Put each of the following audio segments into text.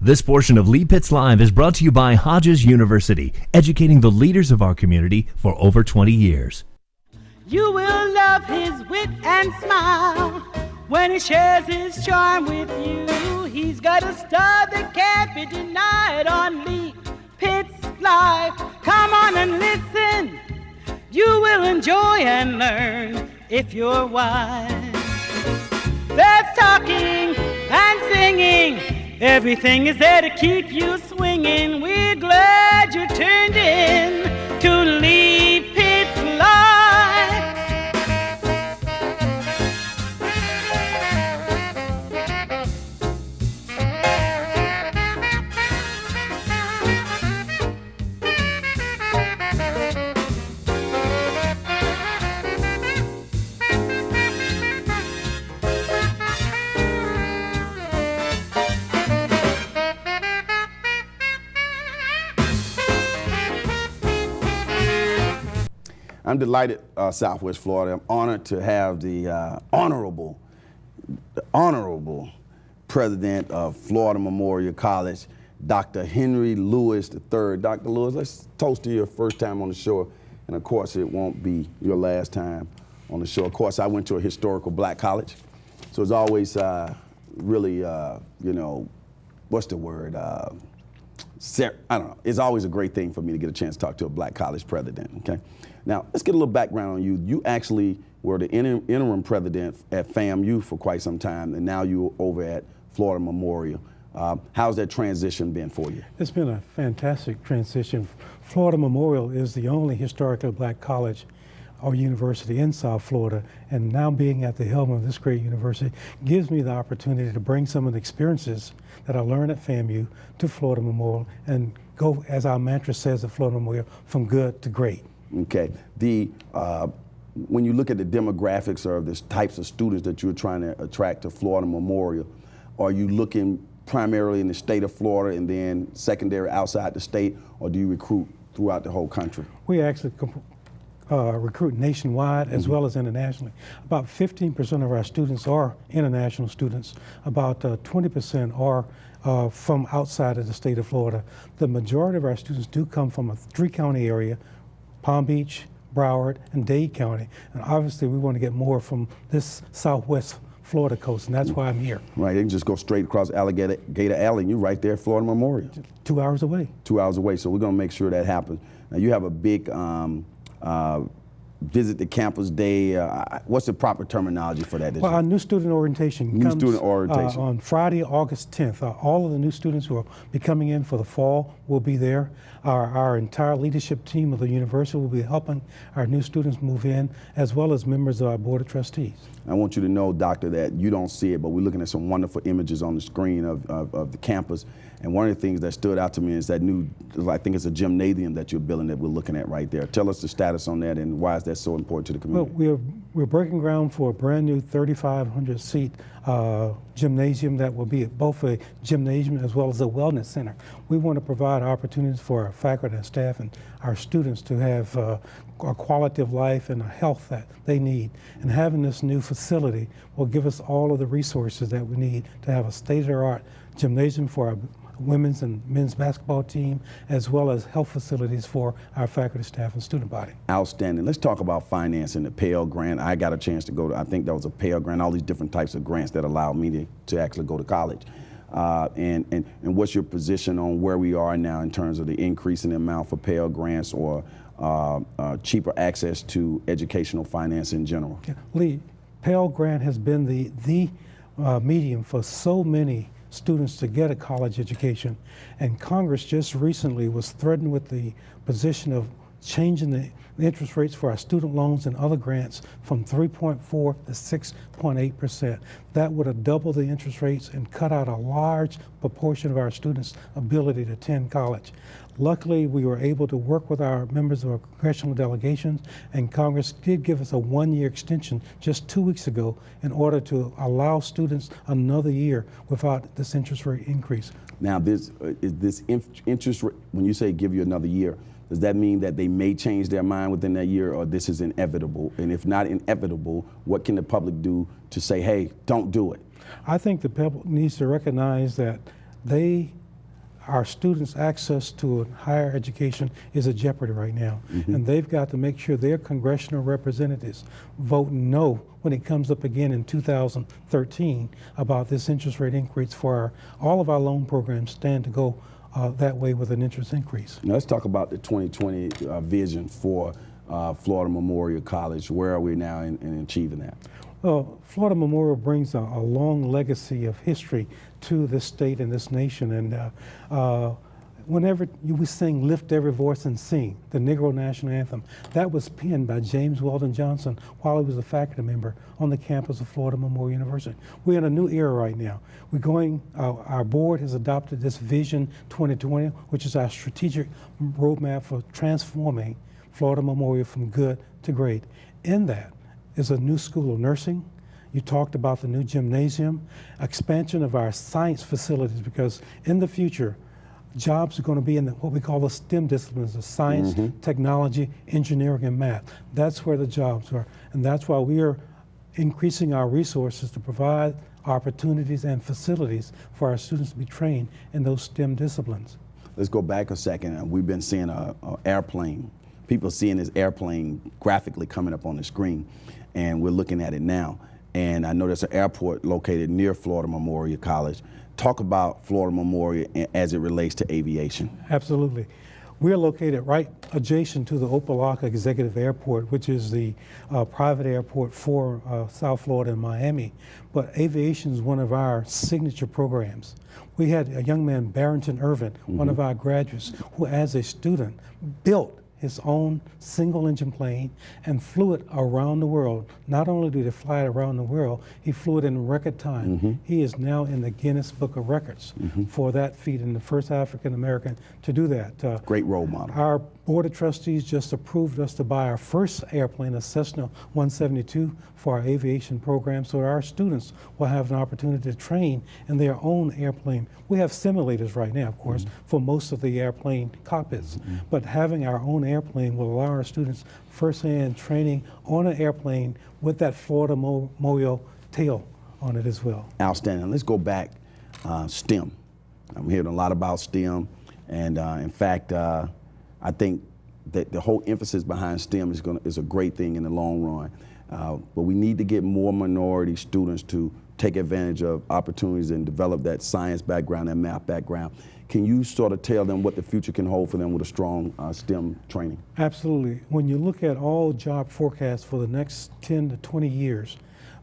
This portion of Lee Pitts Live is brought to you by Hodges University, educating the leaders of our community for over 20 years. You will love his wit and smile when he shares his charm with you. He's got a star that can't be denied on Lee Pitts Live. Come on and listen. You will enjoy and learn if you're wise. There's talking and singing. Everything is there to keep you swinging. We're glad you turned in to Lee Pitts Live. I'm delighted, Southwest Florida. I'm honored to have the honorable president of Florida Memorial College, Dr. Henry Lewis III. Dr. Lewis, let's toast to your first time on the show, and of course it won't be your last time on the show. Of course, I went to a historical black college, so it's always really, you know, what's the word? I don't know. It's always a great thing for me to get a chance to talk to a black college president, okay? Now, let's get a little background on you. You actually were the interim president at FAMU for quite some time, and now you're over at Florida Memorial. How's that transition been for you? It's been a fantastic transition. Florida Memorial is the only historically black college or university in South Florida, and now being at the helm of this great university gives me the opportunity to bring some of the experiences that I learned at FAMU to Florida Memorial and go, as our mantra says at Florida Memorial, from good to great. Okay. When you look at the demographics of the types of students that you're trying to attract to Florida Memorial, are you looking primarily in the state of Florida and then secondary outside the state, or do you recruit throughout the whole country? We actually recruit nationwide as well as internationally. About 15% of our students are international students. About 20% are from outside of the state of Florida. The majority of our students do come from a three-county area: Palm Beach, Broward, and Dade County. And obviously we want to get more from this Southwest Florida coast, and that's why I'm here. Right, they can just go straight across Alligator Alley and you're right there at Florida Memorial. 2 hours away. 2 hours away, so we're gonna make sure that happens. Now you have a big visit the campus day. What's the proper terminology for that? Well, our new student orientation comes on Friday, August 10th. All of the new students who will be coming in for the fall will be there. Our entire leadership team of the university will be helping our new students move in, as well as members of our board of trustees. I want you to know, Doctor, that you don't see it, but we're looking at some wonderful images on the screen of the campus. And one of the things that stood out to me is that new, I think it's a gymnasium that you're building that we're looking at right there. Tell us the status on that and why is that so important to the community? Well, we're breaking ground for a brand new 3,500 seat gymnasium that will be both a gymnasium as well as a wellness center. We want to provide opportunities for our faculty and staff and our students to have a quality of life and a health that they need. And having this new facility will give us all of the resources that we need to have a state-of-the-art gymnasium for our women's and men's basketball team, as well as health facilities for our faculty, staff, and student body. Outstanding. Let's talk about financing, the Pell Grant. I got a chance to go to, I think that was a Pell Grant, all these different types of grants that allowed me to actually go to college. And what's your position on where we are now in terms of the increase in the amount for Pell Grants or cheaper access to educational finance in general? Yeah. Lee, Pell Grant has been the medium for so many students to get a college education, and Congress just recently was threatened with the position of changing the interest rates for our student loans and other grants from 3.4 to 6.8%. That would have doubled the interest rates and cut out a large proportion of our students' ability to attend college. Luckily, we were able to work with our members of our congressional delegations, and Congress did give us a one-year extension just 2 weeks ago in order to allow students another year without this interest rate increase. Now, is this interest rate, when you say give you another year, does that mean that they may change their mind within that year, or this is inevitable? And if not inevitable, what can the public do to say, hey, don't do it? I think the public needs to recognize that they our students' access to higher education is at jeopardy right now. And they've got to make sure their congressional representatives vote no when it comes up again in 2013 about this interest rate increase for all of our loan programs stand to go that way with an interest increase. Now let's talk about the 2020 vision for Florida Memorial College. Where are we now in achieving that? Well, Florida Memorial brings a long legacy of history to this state and this nation. And whenever we sing Lift Every Voice and Sing, the Negro National Anthem, that was penned by James Weldon Johnson while he was a faculty member on the campus of Florida Memorial University. We're in a new era right now. We're going, our board has adopted this Vision 2020, which is our strategic roadmap for transforming Florida Memorial from good to great. In that is a new school of nursing. You talked about the new gymnasium, expansion of our science facilities, because in the future, jobs are going to be in what we call the STEM disciplines of science, technology, engineering, and math. That's where the jobs are. And that's why we are increasing our resources to provide opportunities and facilities for our students to be trained in those STEM disciplines. Let's go back a second. We've been seeing an airplane. People seeing this airplane graphically coming up on the screen, and we're looking at it now. And I know there's an airport located near Florida Memorial College. Talk about Florida Memorial as it relates to aviation. Absolutely. We're located right adjacent to the Opa-locka Executive Airport, which is the private airport for South Florida and Miami. But aviation is one of our signature programs. We had a young man, Barrington Irvin, one of our graduates, who as a student built his own single-engine plane and flew it around the world. Not only did he fly it around the world, he flew it in record time. He is now in the Guinness Book of Records for that feat, and the first African-American to do that. Great role model. Our Board of Trustees just approved us to buy our first airplane, a Cessna 172, for our aviation program, so our students will have an opportunity to train in their own airplane. We have simulators right now, of course, for most of the airplane cockpits, but having our own airplane will allow our students first-hand training on an airplane with that Florida Memorial tail on it as well. Outstanding. Let's go back, STEM. I'm hearing a lot about STEM, and in fact, I think that the whole emphasis behind STEM is a great thing in the long run. But we need to get more minority students to take advantage of opportunities and develop that science background and math background. Can you sort of tell them what the future can hold for them with a strong STEM training? Absolutely. When you look at all job forecasts for the next 10 to 20 years,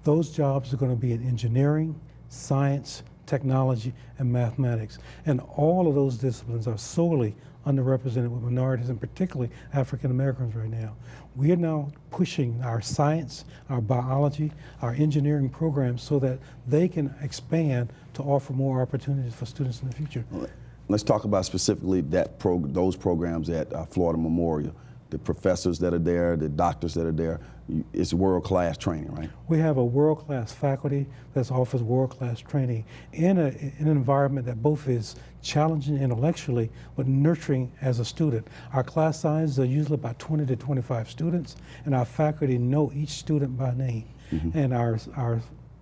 those jobs are going to be in engineering, science, technology, and mathematics. And all of those disciplines are solely underrepresented with minorities, and particularly African Americans right now. We are now pushing our science, our biology, our engineering programs so that they can expand to offer more opportunities for students in the future. Let's talk about specifically those programs at Florida Memorial. The professors that are there, the doctors that are there, it's world-class training, right? We have a world-class faculty that offers world-class training in an environment that both is challenging intellectually, but nurturing as a student. Our class sizes are usually about 20 to 25 students, and our faculty know each student by name. And our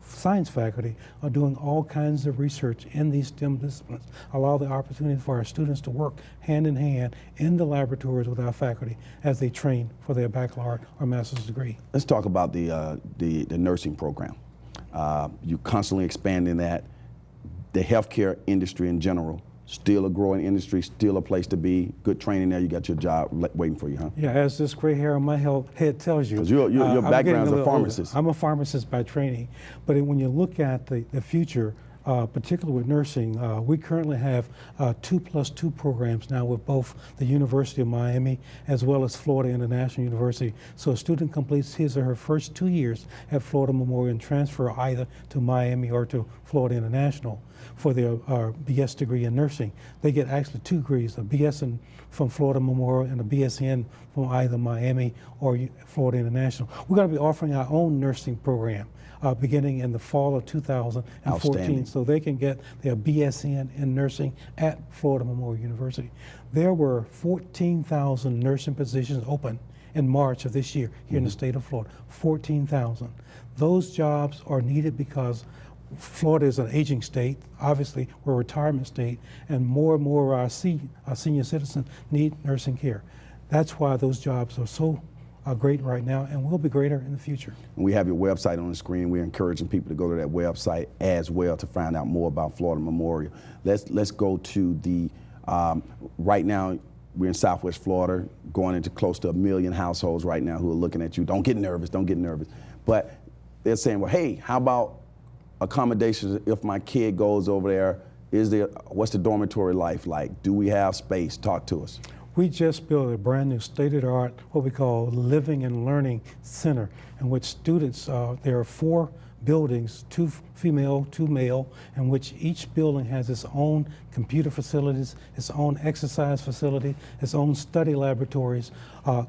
science faculty are doing all kinds of research in these STEM disciplines, allow the opportunity for our students to work hand in hand in the laboratories with our faculty as they train for their baccalaureate or master's degree. Let's talk about the nursing program. You're constantly expanding that. The healthcare industry in general, still a growing industry, still a place to be. Good training there. You got your job waiting for you, huh? Yeah, as this gray hair on my head tells you. Because your background is a pharmacist. I'm a pharmacist by training. But when you look at the future, particularly with nursing, we currently have 2+2 programs now with both the University of Miami as well as Florida International University. So a student completes his or her first 2 years at Florida Memorial and transfer either to Miami or to Florida International for their BS degree in nursing. They get actually 2 degrees, a BS from Florida Memorial and a BSN from either Miami or Florida International. We're going to be offering our own nursing program beginning in the fall of 2014, so they can get their BSN in nursing at Florida Memorial University. There were 14,000 nursing positions open in March of this year here in the state of Florida, 14,000. Those jobs are needed because Florida is an aging state. Obviously, we're a retirement state, and more of our senior citizens need nursing care. That's why those jobs are so great right now and will be greater in the future. We have your website on the screen. We're encouraging people to go to that website as well to find out more about Florida Memorial. Let's go to the, right now, we're in Southwest Florida, going into close to 1 million households right now who are looking at you. Don't get nervous, don't get nervous. But they're saying, well, hey, how about accommodations if my kid goes over there? What's the dormitory life like? Do we have space? Talk to us. We just built a brand new state-of-the-art, what we call Living and Learning Center, in which students, there are 4 buildings, 2 female, 2 male, in which each building has its own computer facilities, its own exercise facility, its own study laboratories,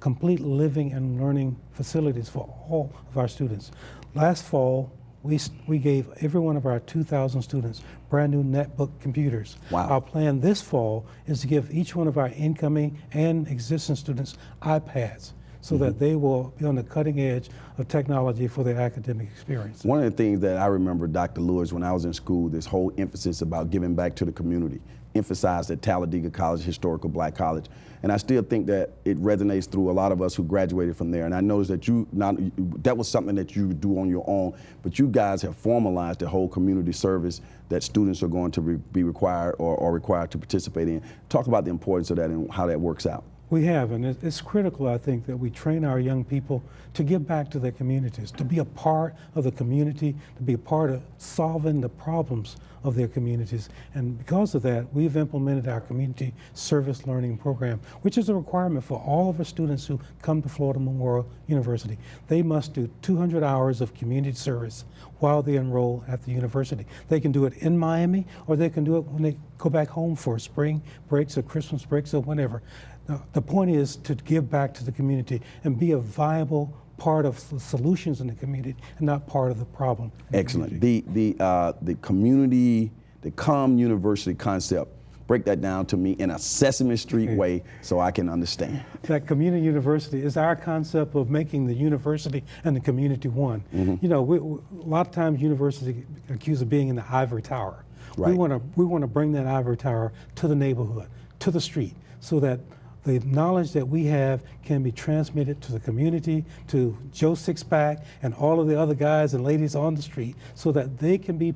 complete living and learning facilities for all of our students. Last fall, we gave every one of our 2,000 students brand new netbook computers. Wow. Our plan this fall is to give each one of our incoming and existing students iPads so that they will be on the cutting edge of technology for their academic experience. One of the things that I remember, Dr. Lewis, when I was in school, this whole emphasis about giving back to the community, emphasized at Talladega College, historical black college. And I still think that it resonates through a lot of us who graduated from there. And I noticed that that was something that you do on your own, but you guys have formalized the whole community service that students are going to be required or required to participate in. Talk about the importance of that and how that works out. We have, and it's critical, I think, that we train our young people to give back to their communities, to be a part of the community, to be a part of solving the problems of their communities. And because of that, we've implemented our community service learning program, which is a requirement for all of our students who come to Florida Memorial University. They must do 200 hours of community service while they enroll at the university. They can do it in Miami, or they can do it when they go back home for spring breaks or Christmas breaks or whenever. Now, the point is to give back to the community and be a viable part of the solutions in the community and not part of the problem. Excellent. The community, the university concept, break that down to me in a Sesame Street way so I can understand. That community university is our concept of making the university and the community one. You know, a lot of times universities are accused of being in the ivory tower. Right. We want to bring that ivory tower to the neighborhood, to the street, so that the knowledge that we have can be transmitted to the community, to Joe Sixpack and all of the other guys and ladies on the street, so that they can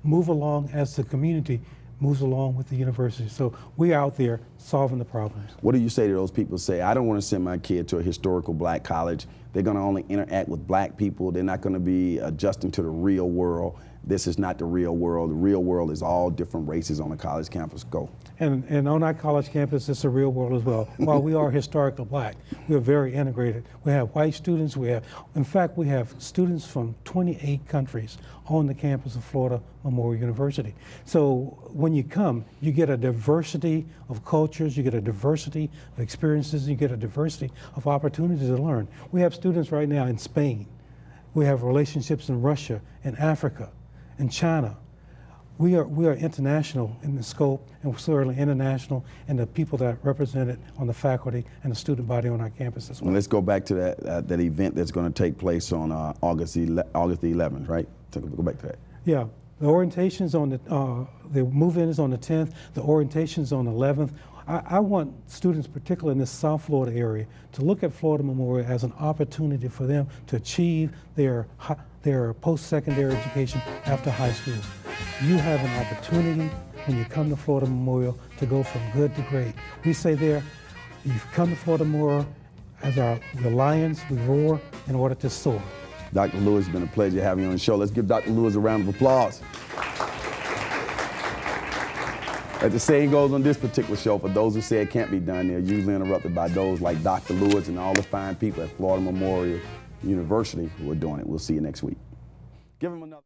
move along as the community moves along with the university. So we're out there solving the problems. What do you say to those people who say, I don't want to send my kid to a historical black college. They're going to only interact with black people. They're not going to be adjusting to the real world. This is not the real world. The real world is all different races on a college campus. Go. And on our college campus, it's a real world as well. While we are historical black, we are very integrated. We have white students. In fact, we have students from 28 countries on the campus of Florida Memorial University. So when you come, you get a diversity of cultures, you get a diversity of experiences, you get a diversity of opportunities to learn. We have students right now in Spain. We have relationships in Russia, in Africa, in China. We are international in the scope, and we're certainly international in the people that are represented on the faculty and the student body on our campus as well. Well, let's go back to that event that's going to take place on August the 11th, right? So go back to that. Yeah, the orientation's on the move-in is on the 10th. The orientation's on the 11th. I want students, particularly in this South Florida area, to look at Florida Memorial as an opportunity for them to achieve their post-secondary education after high school. You have an opportunity when you come to Florida Memorial to go from good to great. We say there, you come to Florida Memorial as we're lions, we roar in order to soar. Dr. Lewis, it's been a pleasure having you on the show. Let's give Dr. Lewis a round of applause. As the saying goes on this particular show, for those who say it can't be done, they're usually interrupted by those like Dr. Lewis and all the fine people at Florida Memorial University who are doing it. We'll see you next week. Give him another.